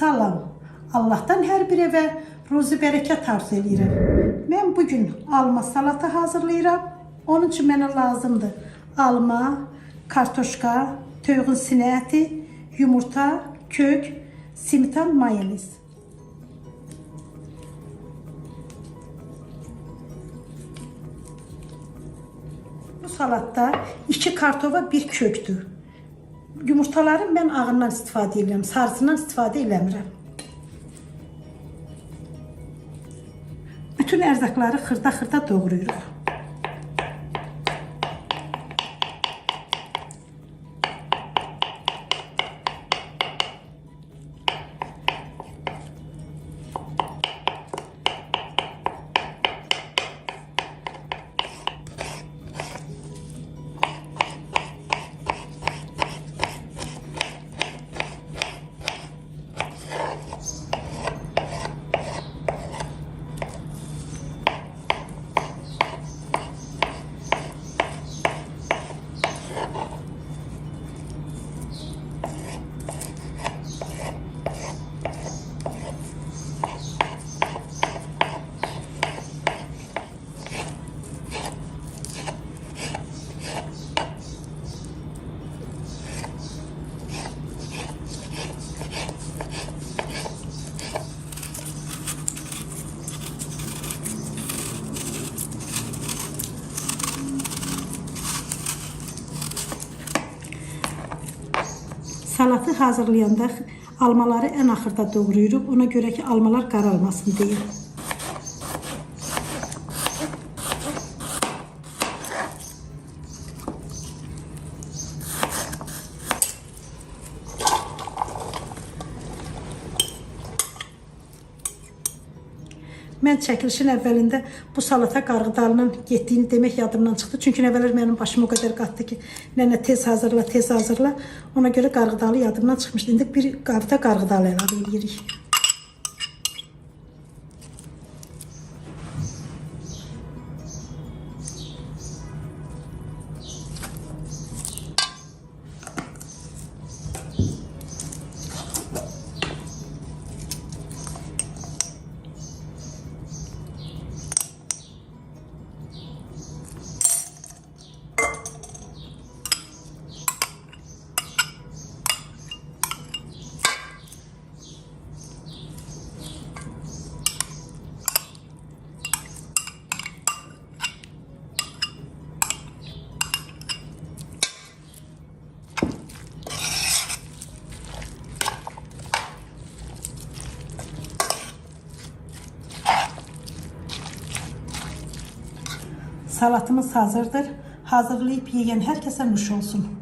salam. Allah'tan hər bir evə ruzi bərəkət arzu edirəm. Mən bugün alma salata hazırlayıram. Onun üçün mənə lazımdır alma, kartoşka, toyuğun sinə əti, yumurta, kök, simitan, mayonez. Bu salatda 2 kartova 1 köktür. Yumurtaların mən ağından istifadə edirəm, sarısından istifadə eləmirəm. Bütün ərzaqları xırda-xırda doğrayırıq. Salatı hazırlayanda almaları en axırda doğrayırıq. Ona göre ki almalar qaralmasın deyə. Mən çəkilişin əvvəlində bu salata qarğıdalının getdiyini demək yadımdan çıxdı. Çünki əvvəllər mənim başım o qədər qatdı ki, nənə tez hazırla, tez hazırla. Ona görə qarğıdalı yadımdan çıxmışdı. İndi bir qabda qarğıdalı əlavə edirik. Salatımız hazırdır. Hazırlayıp yiyen herkese nuş olsun.